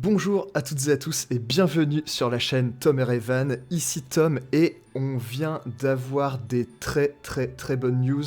Bonjour à toutes et à tous et bienvenue sur la chaîne Tom et Revan, ici Tom et on vient d'avoir des très bonnes news.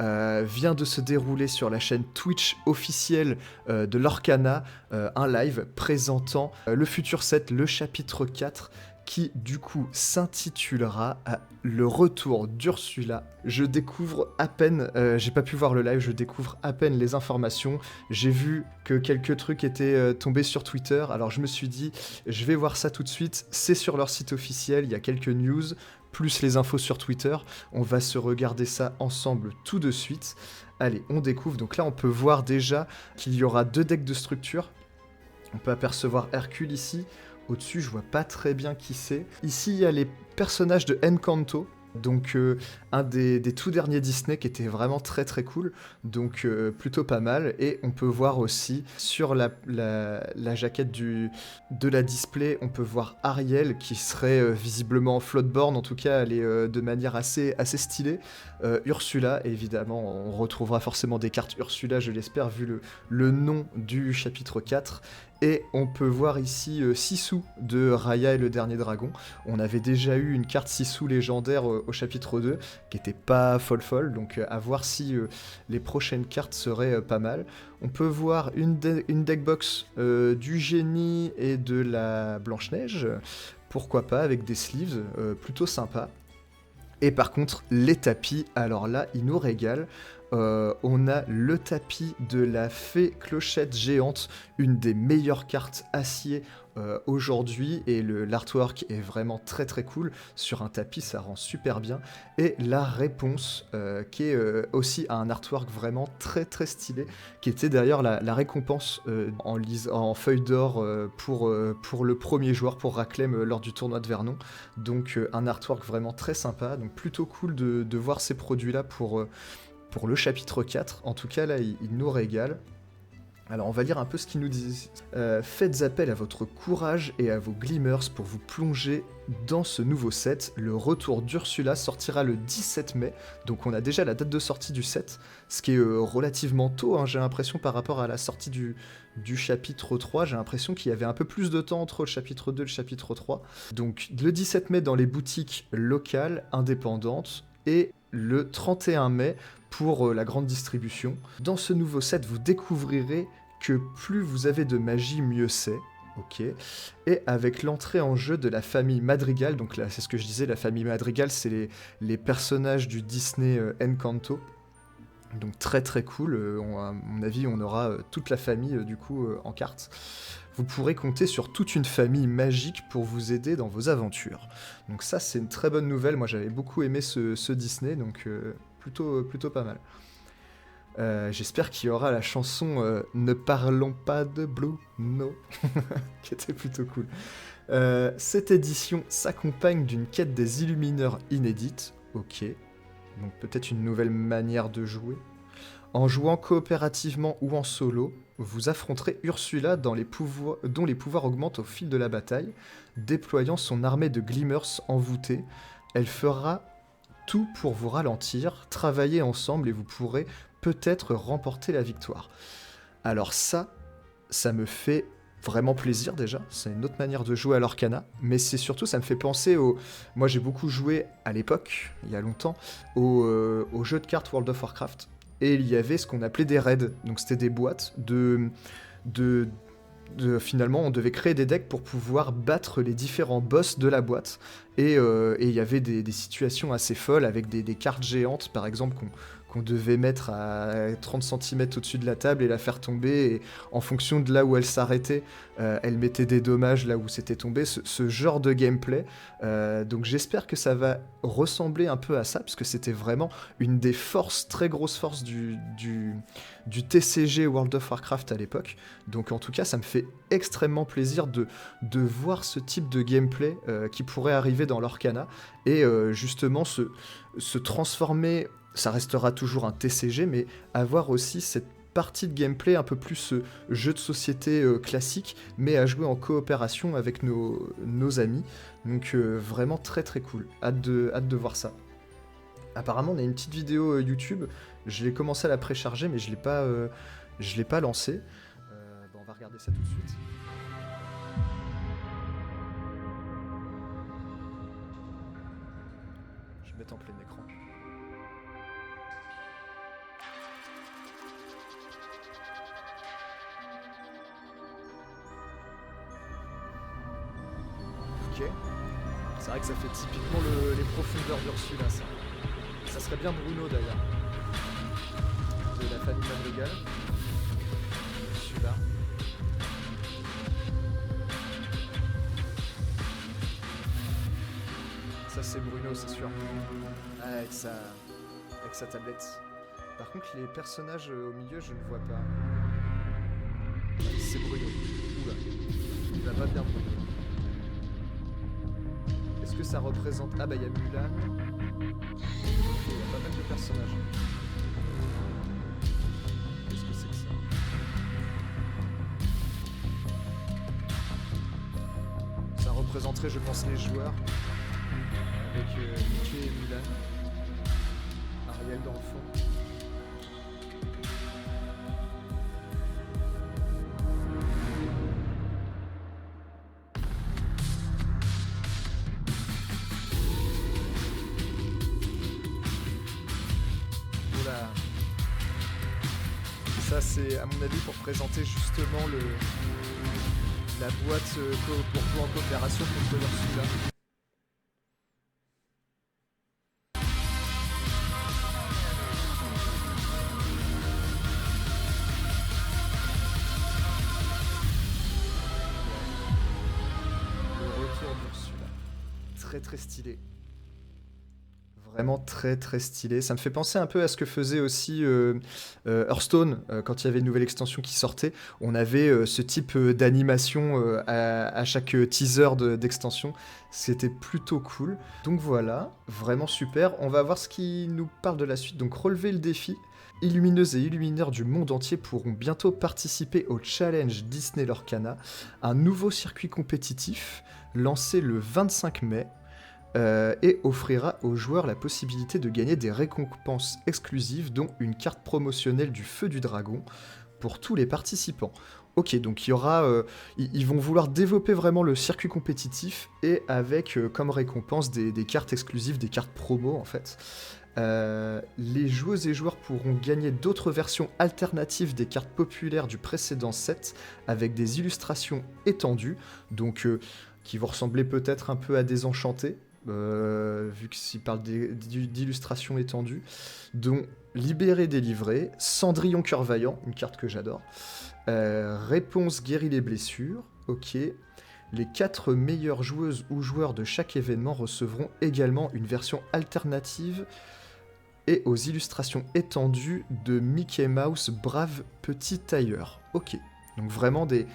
Vient de se dérouler sur la chaîne Twitch officielle de l'Orcana un live présentant le futur set, le chapitre 4 qui du coup s'intitulera Le retour d'Ursula. Je découvre à peine, j'ai pas pu voir le live, je découvre à peine les informations. J'ai vu que quelques trucs étaient tombés sur Twitter, alors je me suis dit, je vais voir ça tout de suite. C'est sur leur site officiel, il y a quelques news, plus les infos sur Twitter. On va se regarder ça ensemble tout de suite. Allez, on découvre. Donc là, on peut voir déjà qu'il y aura 2 decks de structure. On peut apercevoir Hercule ici. Au-dessus, je vois pas très bien qui c'est. Ici, il y a les personnages de Encanto. Donc un des tout derniers Disney qui était vraiment très cool, donc plutôt pas mal. Et on peut voir aussi sur la jaquette de la display, on peut voir Ariel qui serait visiblement Floatborn, en tout cas elle est de manière assez stylée. Ursula, évidemment, on retrouvera forcément des cartes Ursula, je l'espère, vu le nom du chapitre 4. Et on peut voir ici Sisu de Raya et le Dernier Dragon. On avait déjà eu une carte Sisu légendaire au chapitre 2, qui était pas folle, donc à voir si les prochaines cartes seraient pas mal. On peut voir une deckbox du génie et de la Blanche-Neige, pourquoi pas, avec des sleeves, plutôt sympa. Et par contre, les tapis, alors là, ils nous régalent. On a le tapis de la fée clochette géante, une des meilleures cartes acier aujourd'hui, et l'artwork est vraiment très cool. Sur un tapis, ça rend super bien. Et la réponse, qui est aussi un artwork vraiment très stylé, qui était d'ailleurs la récompense en feuille d'or pour le premier joueur, pour Raclem lors du tournoi de Vernon. Donc un artwork vraiment très sympa, donc plutôt cool de voir ces produits-là pour le chapitre 4. En tout cas, là, il nous régale. Alors, on va lire un peu ce qu'il nous dit. Faites appel à votre courage et à vos glimmers pour vous plonger dans ce nouveau set. Le retour d'Ursula sortira le 17 mai. Donc, on a déjà la date de sortie du set, ce qui est relativement tôt, hein, j'ai l'impression, par rapport à la sortie du chapitre 3. J'ai l'impression qu'il y avait un peu plus de temps entre le chapitre 2 et le chapitre 3. Donc, le 17 mai dans les boutiques locales, indépendantes, et le 31 mai pour la grande distribution. Dans ce nouveau set, vous découvrirez que plus vous avez de magie, mieux c'est. Ok. Et avec l'entrée en jeu de la famille Madrigal, donc là, c'est ce que je disais, la famille Madrigal, c'est les personnages du Disney Encanto. Donc très cool. À mon avis, on aura toute la famille du coup en carte. Vous pourrez compter sur toute une famille magique pour vous aider dans vos aventures. Donc ça, c'est une très bonne nouvelle. Moi, j'avais beaucoup aimé ce Disney, donc plutôt pas mal. J'espère qu'il y aura la chanson Ne parlons pas de Blue, no, qui était plutôt cool. Cette édition s'accompagne d'une quête des Illumineurs inédite. Ok, donc peut-être une nouvelle manière de jouer. En jouant coopérativement ou en solo, vous affronterez Ursula dont les pouvoirs augmentent au fil de la bataille, déployant son armée de glimmers envoûtés. Elle fera tout pour vous ralentir, travaillez ensemble et vous pourrez peut-être remporter la victoire. Alors ça me fait vraiment plaisir déjà, c'est une autre manière de jouer à l'Orcana, mais c'est surtout, ça me fait penser au... Moi j'ai beaucoup joué à l'époque, il y a longtemps, au jeu de cartes World of Warcraft, et il y avait ce qu'on appelait des raids, donc c'était des boîtes finalement, on devait créer des decks pour pouvoir battre les différents boss de la boîte. Et il y avait des situations assez folles avec des cartes géantes, par exemple, qu'on devait mettre à 30 cm au-dessus de la table et la faire tomber. Et en fonction de là où elle s'arrêtait, elle mettait des dommages là où c'était tombé. Ce genre de gameplay. Donc j'espère que ça va ressembler un peu à ça, parce que c'était vraiment une des forces, très grosses forces du TCG World of Warcraft à l'époque. Donc en tout cas, ça me fait extrêmement plaisir de voir ce type de gameplay qui pourrait arriver dans l'Orcana et justement se transformer. Ça restera toujours un TCG, mais avoir aussi cette partie de gameplay un peu plus jeu de société classique, mais à jouer en coopération avec nos amis. Donc vraiment très cool. Hâte de voir ça. Apparemment, on a une petite vidéo YouTube. Je l'ai commencé à la précharger, mais je l'ai pas lancée. On va regarder ça tout de suite. mettre en plein écran. Ok. C'est vrai que ça fait typiquement les profondeurs d'Ursula, ça. Ça serait bien Bruno d'ailleurs. De la famille Madrigal. Ursula. Ça c'est Bruno, c'est sûr. Ah, avec sa tablette. Par contre, les personnages au milieu, je ne vois pas. C'est Bruno. Oula. Il va pas bien, Bruno. Est-ce que ça représente... Ah bah il y a Mulan. Ok, il y a pas mal de personnages. Qu'est-ce que c'est que ça? Ça représenterait, je pense, les joueurs. Avec Mickey et Mulan. Ariel dans le fond. Oula. Ça c'est à mon avis pour présenter justement la boîte pour jouer en coopération contre Ursula. Très stylé. Vraiment très très stylé. Ça me fait penser un peu à ce que faisait aussi Hearthstone quand il y avait une nouvelle extension qui sortait. On avait ce type d'animation à chaque teaser d'extension. C'était plutôt cool. Donc voilà, vraiment super. On va voir ce qui nous parle de la suite. Donc relever le défi. Illumineuses et illumineurs du monde entier pourront bientôt participer au challenge Disney Lorcana, un nouveau circuit compétitif lancé le 25 mai. Et offrira aux joueurs la possibilité de gagner des récompenses exclusives, dont une carte promotionnelle du Feu du Dragon pour tous les participants. Ok, donc il y aura, ils vont vouloir développer vraiment le circuit compétitif et avec comme récompense des cartes exclusives, des cartes promo en fait. Les joueuses et joueurs pourront gagner d'autres versions alternatives des cartes populaires du précédent set avec des illustrations étendues, donc qui vont ressembler peut-être un peu à des enchantés. Vu qu'il parle d'illustrations étendues, dont Libérer, délivrer, Cendrillon Cœur Vaillant, une carte que j'adore, Réponse guérit les blessures, ok. Les 4 meilleures joueuses ou joueurs de chaque événement recevront également une version alternative et aux illustrations étendues de Mickey Mouse Brave Petit Tailleur, ok. Donc vraiment des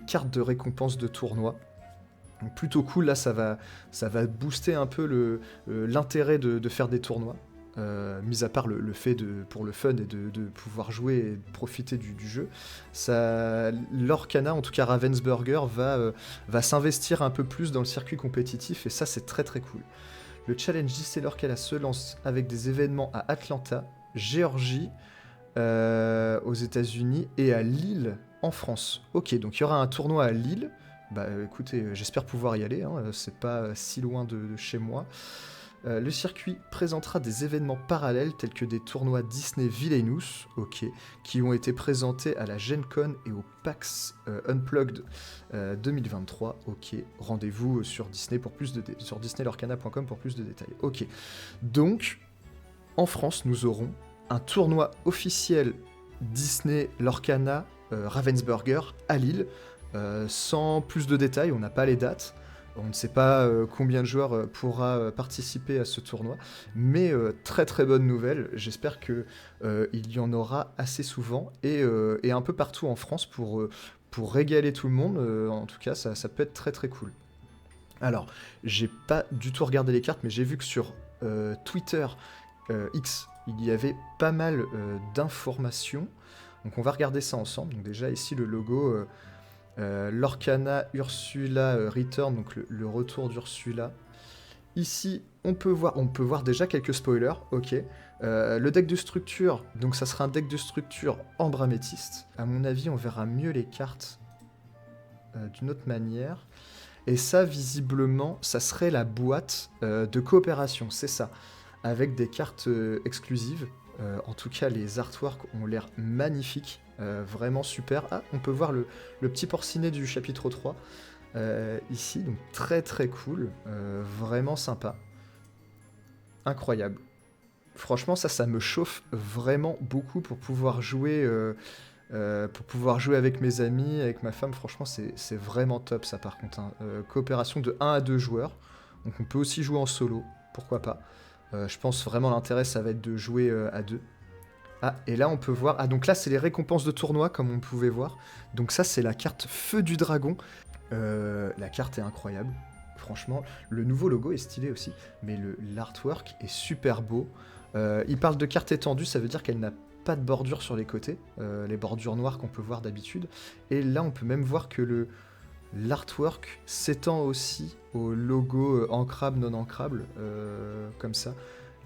cartes de récompense de tournoi. Donc plutôt cool, là ça va booster un peu l'intérêt de faire des tournois, mis à part le fait pour le fun et de pouvoir jouer et de profiter du jeu. Lorcana, en tout cas Ravensburger, va s'investir un peu plus dans le circuit compétitif et ça c'est très très cool. Le challenge Disney Lorcana se lance avec des événements à Atlanta, Géorgie, aux États-Unis et à Lille en France. Ok, donc il y aura un tournoi à Lille. Bah écoutez, j'espère pouvoir y aller, hein, c'est pas si loin de chez moi. Le circuit présentera des événements parallèles tels que des tournois Disney Villainous, ok, qui ont été présentés à la Gen Con et au PAX Unplugged 2023, ok. Rendez-vous sur Disney sur disneylorcana.com pour plus de détails. Ok, donc en France nous aurons un tournoi officiel Disney Lorcana Ravensburger à Lille. Sans plus de détails, on n'a pas les dates, on ne sait pas combien de joueurs pourra participer à ce tournoi, mais très très bonne nouvelle, j'espère qu'il y en aura assez souvent et un peu partout en France pour régaler tout le monde, en tout cas ça peut être très très cool. Alors, j'ai pas du tout regardé les cartes, mais j'ai vu que sur Twitter X, il y avait pas mal d'informations, donc on va regarder ça ensemble. Donc déjà ici le logo... Lorcana Ursula Return, donc le retour d'Ursula. Ici, on peut voir déjà quelques spoilers, ok. Le deck de structure, donc ça sera un deck de structure ambre améthyste. À mon avis, on verra mieux les cartes d'une autre manière. Et ça, visiblement, ça serait la boîte de coopération, c'est ça. avec des cartes exclusives. En tout cas, les artworks ont l'air magnifiques, vraiment super. Ah, on peut voir le petit porcinet du chapitre 3 ici, donc très très cool, vraiment sympa, incroyable. Franchement, ça me chauffe vraiment beaucoup pour pouvoir jouer avec mes amis, avec ma femme. Franchement, c'est vraiment top ça par contre, hein. Coopération de 1 à 2 joueurs, donc on peut aussi jouer en solo, pourquoi pas. Je pense vraiment l'intérêt ça va être de jouer à deux. Ah, et là on peut voir, ah donc là c'est les récompenses de tournoi comme on pouvait voir. Donc ça c'est la carte Feu du Dragon. La carte est incroyable. Franchement, le nouveau logo est stylé aussi, mais l'artwork est super beau. Il parle de carte étendue, ça veut dire qu'elle n'a pas de bordure sur les côtés, les bordures noires qu'on peut voir d'habitude. Et là, on peut même voir que l'artwork s'étend aussi au logo ancrable, non ancrable, comme ça.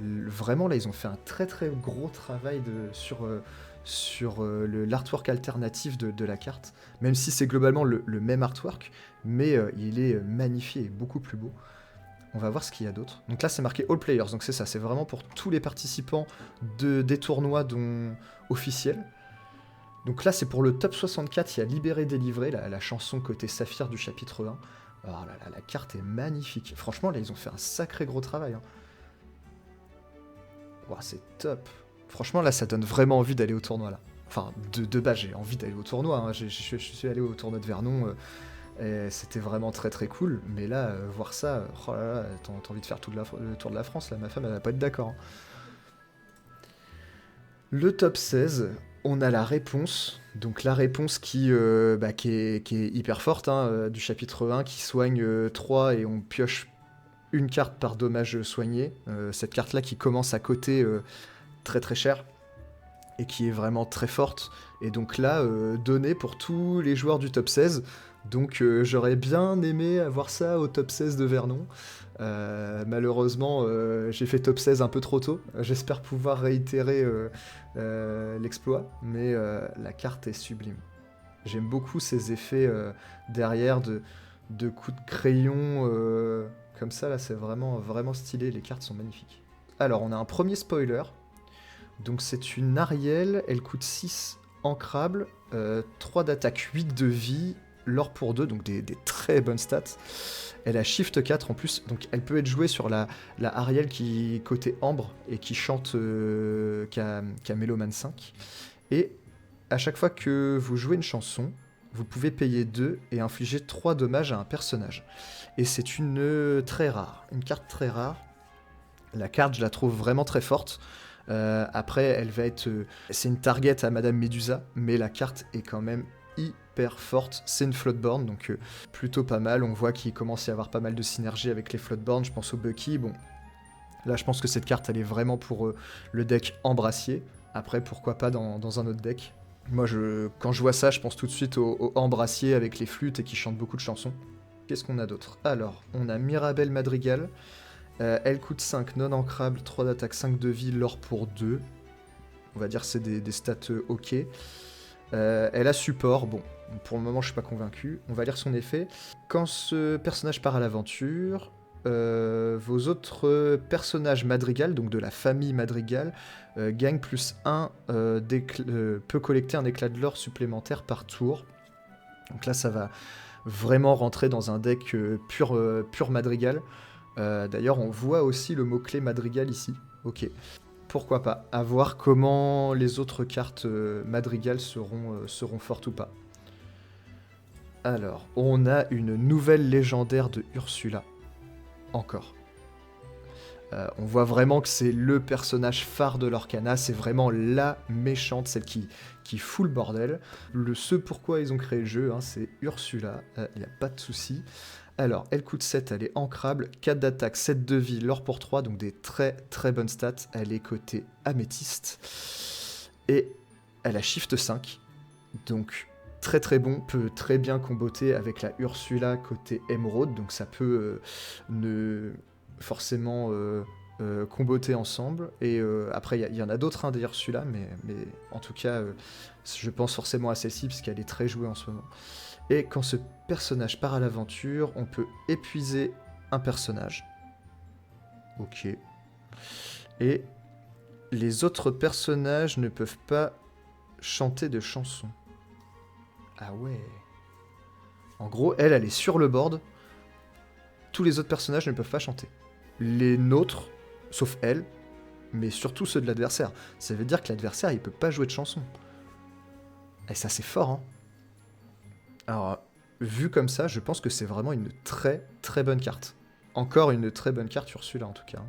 Vraiment, là, ils ont fait un très très gros travail sur l'artwork alternatif de la carte, même si c'est globalement le même artwork, mais il est magnifié et beaucoup plus beau. On va voir ce qu'il y a d'autre. Donc là, c'est marqué All Players, donc c'est ça, c'est vraiment pour tous les participants des tournois officiels. Donc là, c'est pour le top 64, il y a Libéré Délivré, la chanson côté Saphir du chapitre 1. Alors là, la carte est magnifique. Franchement, là, ils ont fait un sacré gros travail, hein. Wow, c'est top. Franchement, là, ça donne vraiment envie d'aller au tournoi, là. Enfin, de base, j'ai envie d'aller au tournoi, hein. Je suis allé au tournoi de Vernon, et c'était vraiment très très cool. Mais là, voir ça, oh là là, t'as envie de faire le tour de la France, là, ma femme, elle va pas être d'accord, hein. Le top 16, on a la réponse. Donc la réponse qui est hyper forte, hein, du chapitre 1, qui soigne 3 et on pioche une carte par dommage soigné. Cette carte-là qui commence à coter très très cher et qui est vraiment très forte. Et donc là, donnée pour tous les joueurs du top 16. Donc j'aurais bien aimé avoir ça au top 16 de Vernon. Malheureusement, j'ai fait top 16 un peu trop tôt. J'espère pouvoir réitérer l'exploit, mais la carte est sublime. J'aime beaucoup ces effets derrière de coups de crayon comme ça, là c'est vraiment, vraiment stylé, les cartes sont magnifiques. Alors on a un premier spoiler, donc c'est une Ariel, elle coûte 6 ancrable, 3 d'attaque, 8 de vie, l'or pour 2, donc des très bonnes stats. Elle a Shift 4 en plus, donc elle peut être jouée sur la Ariel qui côté ambre et qui chante qu'à Méloman 5. Et à chaque fois que vous jouez une chanson, vous pouvez payer 2 et infliger 3 dommages à un personnage. Et c'est une carte très rare. La carte, je la trouve vraiment très forte. Après, elle va être... c'est une target à Madame Medusa, mais la carte est quand même hyper forte. C'est une Floodborn, donc plutôt pas mal. On voit qu'il commence à y avoir pas mal de synergie avec les Floodborn. Je pense au Bucky. Bon, là, je pense que cette carte, elle est vraiment pour le deck Embrassier. Après, pourquoi pas dans un autre deck. Moi, quand je vois ça, je pense tout de suite au Embrassier avec les flûtes et qui chante beaucoup de chansons. Qu'est-ce qu'on a d'autre? Alors, on a Mirabelle Madrigal. Elle coûte 5, non ancrable, 3 d'attaque, 5 de vie, l'or pour 2. On va dire c'est des stats ok. Elle a support, bon, pour le moment je suis pas convaincu. On va lire son effet. Quand ce personnage part à l'aventure, vos autres personnages Madrigal, donc de la famille Madrigal, gagnent plus 1, peut collecter un éclat de l'or supplémentaire par tour. Donc là ça va vraiment rentrer dans un deck pur Madrigal. D'ailleurs, on voit aussi le mot-clé Madrigal ici. Ok, pourquoi pas. À voir comment les autres cartes Madrigal seront fortes ou pas. Alors, on a une nouvelle légendaire de Ursula. Encore. On voit vraiment que c'est le personnage phare de l'Orcana, c'est vraiment la méchante, celle qui fout le bordel. Ce pourquoi ils ont créé le jeu, hein, c'est Ursula, il n'y a pas de souci. Alors, elle coûte 7, elle est ancrable, 4 d'attaque, 7 de vie, l'or pour 3, donc des très très bonnes stats. Elle est côté améthyste. Et elle a Shift 5, donc très très bon, peut très bien comboter avec la Ursula côté émeraude, donc ça peut ne forcément comboter ensemble. Et après, il y en a d'autres des Ursula, mais en tout cas, je pense forcément à celle-ci, parce qu'elle est très jouée en ce moment. Et quand ce personnage part à l'aventure, on peut épuiser un personnage. Ok. Et les autres personnages ne peuvent pas chanter de chansons. Ah ouais. En gros, elle est sur le board. Tous les autres personnages ne peuvent pas chanter. Les nôtres, sauf elle, mais surtout ceux de l'adversaire. Ça veut dire que l'adversaire, il peut pas jouer de chansons. Et ça, c'est fort, hein. Alors, vu comme ça, je pense que c'est vraiment une très très bonne carte. Encore une très bonne carte Ursula, en tout cas.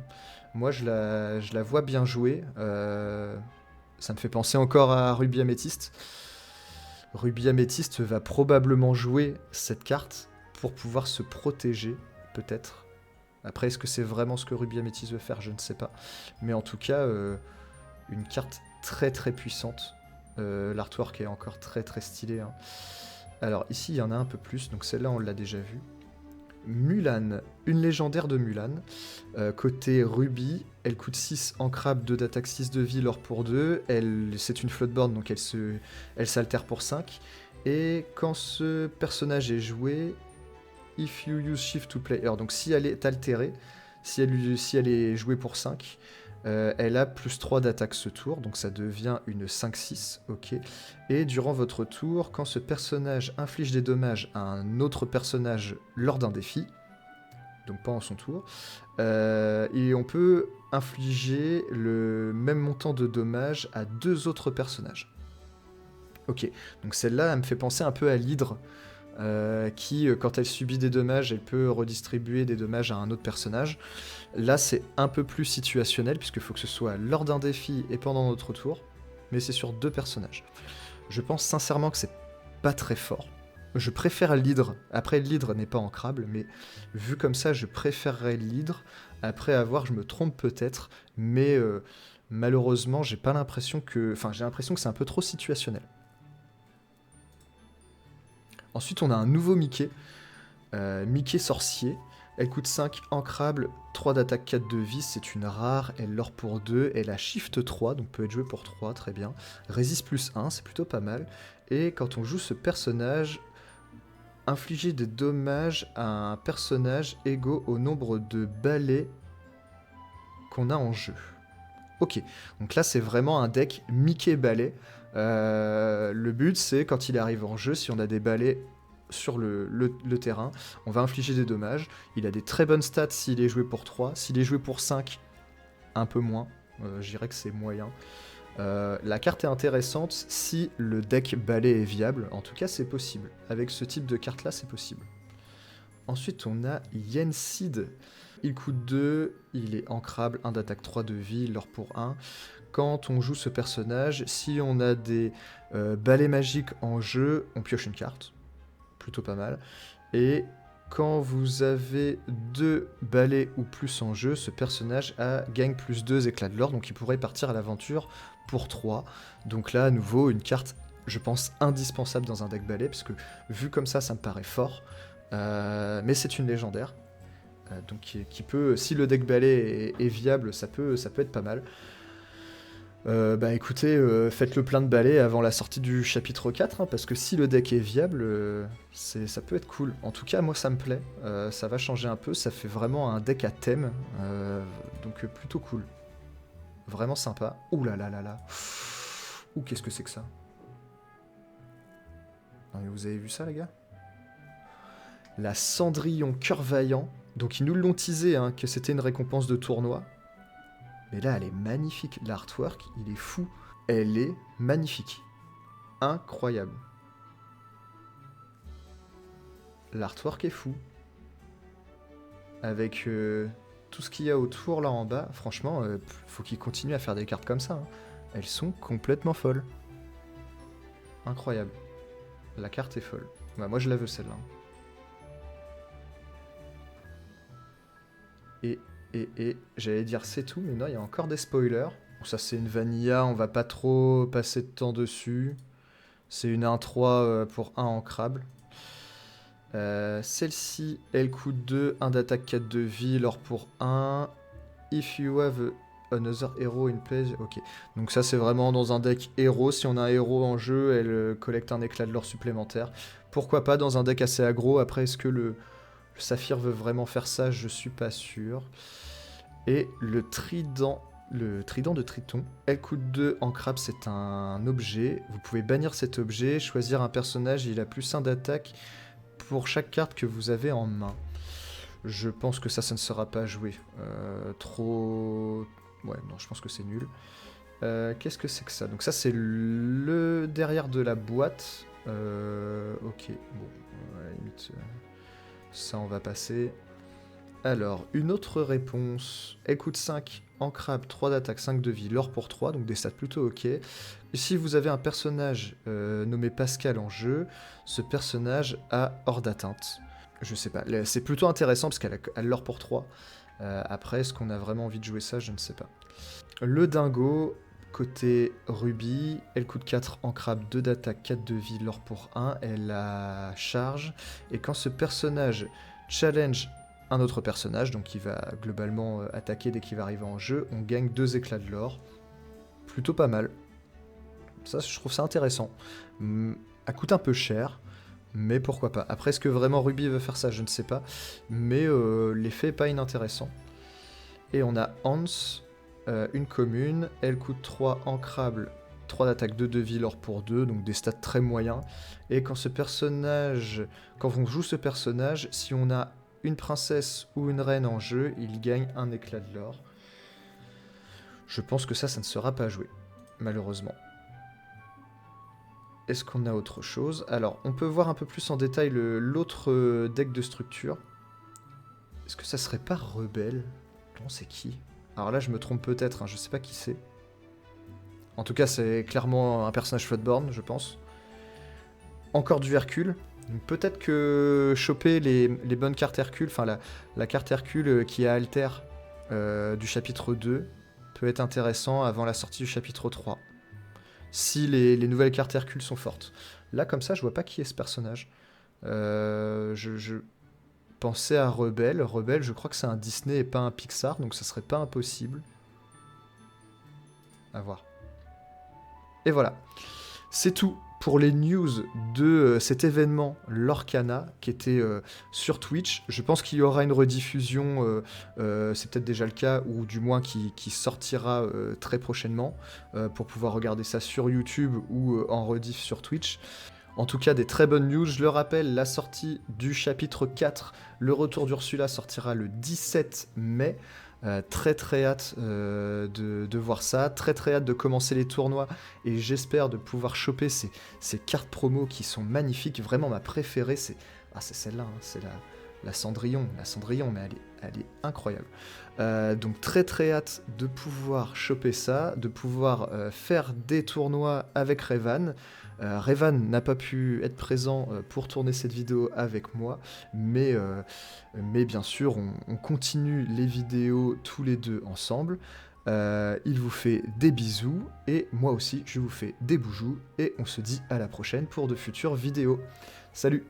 Moi, je la vois bien jouer. Ça me fait penser encore à Ruby Améthyste. Ruby Améthyste va probablement jouer cette carte pour pouvoir se protéger, peut-être. Après, est-ce que c'est vraiment ce que Ruby Améthyste veut faire? Je ne sais pas. Mais en tout cas, une carte très très puissante. L'artwork est encore très très stylé, hein. Alors ici, il y en a un peu plus, donc celle-là, on l'a déjà vue. Mulan, une légendaire de Mulan. Côté Ruby, elle coûte 6 ancrable, 2 d'attaque, 6 de vie, l'or pour 2. C'est une floatboard, donc elle s'altère pour 5. Et quand ce personnage est joué, if you use shift to player, donc si elle est altérée, si elle est jouée pour 5, elle a plus 3 d'attaque ce tour, donc ça devient une 5-6, ok. Et durant votre tour, quand ce personnage inflige des dommages à un autre personnage lors d'un défi, donc pendant son tour, et on peut infliger le même montant de dommages à 2 autres personnages. Ok, donc celle-là, elle me fait penser un peu à l'hydre, qui, quand elle subit des dommages, elle peut redistribuer des dommages à un autre personnage. Là, c'est un peu plus situationnel, puisqu'il faut que ce soit lors d'un défi et pendant notre tour, mais c'est sur 2 personnages. Je pense sincèrement que c'est pas très fort. Je préfère l'hydre. Après, l'hydre n'est pas ancrable, mais vu comme ça, je préférerais l'hydre. Après avoir, je me trompe peut-être, mais malheureusement, j'ai pas l'impression que... Enfin, j'ai l'impression que c'est un peu trop situationnel. Ensuite, on a un nouveau Mickey. Mickey sorcier. Elle coûte 5 ancrable, 3 d'attaque, 4 de vie, c'est une rare, elle l'or pour 2, elle a shift 3, donc peut être jouée pour 3, très bien. Résiste plus 1, c'est plutôt pas mal. Et quand on joue ce personnage, infliger des dommages à un personnage égaux au nombre de balais qu'on a en jeu. Ok, donc là c'est vraiment un deck Mickey balai. Le but c'est quand il arrive en jeu, si on a des balais sur le terrain, on va infliger des dommages. Il a des très bonnes stats s'il est joué pour 3. S'il est joué pour 5, un peu moins. Je dirais que c'est moyen. La carte est intéressante si le deck balai est viable. En tout cas, c'est possible. Avec ce type de carte-là, c'est possible. Ensuite, on a Yensid. Il coûte 2, il est ancrable, 1 d'attaque, 3 de vie, l'or pour 1. Quand on joue ce personnage, si on a des balais magiques en jeu, on pioche une carte. Plutôt pas mal. Et quand vous avez 2 balais ou plus en jeu, ce personnage gagne plus 2 éclats de l'or, donc il pourrait partir à l'aventure pour 3. Donc là, à nouveau, une carte, je pense, indispensable dans un deck balai, parce que vu comme ça me paraît fort. Mais c'est une légendaire. Donc qui peut, si le deck balai est viable, ça peut être pas mal. Bah écoutez, faites le plein de balais avant la sortie du chapitre 4, hein, parce que si le deck est viable, ça peut être cool. En tout cas, moi ça me plaît, ça va changer un peu, ça fait vraiment un deck à thème, donc plutôt cool. Vraiment sympa. Ouh là là là là. Ouh, qu'est-ce que c'est que ça? Non mais vous avez vu ça les gars? La Cendrillon Cœur Vaillant, donc ils nous l'ont teasé, hein, que c'était une récompense de tournoi. Mais là, elle est magnifique. L'artwork, il est fou. Elle est magnifique. Incroyable. L'artwork est fou. Avec tout ce qu'il y a autour, là en bas, franchement, faut qu'ils continuent à faire des cartes comme ça, hein. Elles sont complètement folles. Incroyable. La carte est folle. Bah, moi, je la veux, celle-là. Et j'allais dire c'est tout, mais non, il y a encore des spoilers. Bon, ça c'est une vanilla, on va pas trop passer de temps dessus. C'est une 1-3 pour 1 ancrable. Celle-ci, elle coûte 2, 1 d'attaque, 4 de vie, l'or pour 1. If you have another hero in play, ok. Donc ça c'est vraiment dans un deck héros. Si on a un héros en jeu, elle collecte un éclat de l'or supplémentaire. Pourquoi pas dans un deck assez aggro. Après, est-ce que le Saphir veut vraiment faire ça? Je suis pas sûr. Et le trident le trident de Triton. Elle coûte 2 en crabe, c'est un objet. Vous pouvez bannir cet objet, choisir un personnage, il a +1 d'attaque pour chaque carte que vous avez en main. Je pense que ça ne sera pas joué. Trop... Ouais, non, je pense que c'est nul. Qu'est-ce que c'est que ça? Donc ça, c'est le derrière de la boîte. Ok, bon, à la limite, ça, on va passer. Alors, une autre réponse. Elle coûte 5 en crabe, 3 d'attaque, 5 de vie, l'or pour 3, donc des stats plutôt ok. Et si vous avez un personnage nommé Pascal en jeu, ce personnage a hors d'atteinte. Je sais pas, c'est plutôt intéressant parce qu'elle a l'or pour 3. Après, est-ce qu'on a vraiment envie de jouer ça? Je ne sais pas. Le dingo, côté rubis, elle coûte 4 en crabe, 2 d'attaque, 4 de vie, l'or pour 1. Elle a charge. Et quand ce personnage challenge un autre personnage, donc qui va globalement attaquer dès qu'il va arriver en jeu, on gagne 2 éclats de l'or. Plutôt pas mal. Ça, je trouve ça intéressant. Elle coûte un peu cher, mais pourquoi pas. Après, est-ce que vraiment Ruby veut faire ça? Je ne sais pas. Mais l'effet est pas inintéressant. Et on a Hans, une commune. Elle coûte 3 ancrables, 3 d'attaque, 2 de vie, l'or pour 2, donc des stats très moyens. Et quand on joue ce personnage, si on a une princesse ou une reine en jeu, il gagne un éclat de l'or. Je pense que ça ne sera pas joué, malheureusement. Est-ce qu'on a autre chose? Alors, on peut voir un peu plus en détail l'autre deck de structure. Est-ce que ça serait pas Rebelle? Non, c'est qui? Alors là, je me trompe peut-être, hein, je sais pas qui c'est. En tout cas, c'est clairement un personnage Floodborn, je pense. Encore du Hercule. Peut-être que choper les bonnes cartes Hercule, enfin la carte Hercule qui est à Alter du chapitre 2 peut être intéressant avant la sortie du chapitre 3. Si les nouvelles cartes Hercule sont fortes. Là, comme ça, je vois pas qui est ce personnage. Je pensais à Rebelle. Rebelle, je crois que c'est un Disney et pas un Pixar, donc ça serait pas impossible. À voir. Et voilà. C'est tout pour les news de cet événement Lorcana qui était sur Twitch. Je pense qu'il y aura une rediffusion, c'est peut-être déjà le cas, ou du moins qui sortira très prochainement pour pouvoir regarder ça sur YouTube ou en rediff sur Twitch. En tout cas, des très bonnes news. Je le rappelle, la sortie du chapitre 4, le retour d'Ursula, sortira le 17 mai. Très très hâte de voir ça, très très hâte de commencer les tournois et j'espère de pouvoir choper ces cartes promo qui sont magnifiques. Vraiment ma préférée c'est celle-là, hein, c'est la Cendrillon. La Cendrillon, mais elle est incroyable. Donc très très hâte de pouvoir choper ça, de pouvoir faire des tournois avec Revan. Revan n'a pas pu être présent pour tourner cette vidéo avec moi, mais bien sûr, on continue les vidéos tous les deux ensemble. Il vous fait des bisous, et moi aussi, je vous fais des boujous, et on se dit à la prochaine pour de futures vidéos. Salut!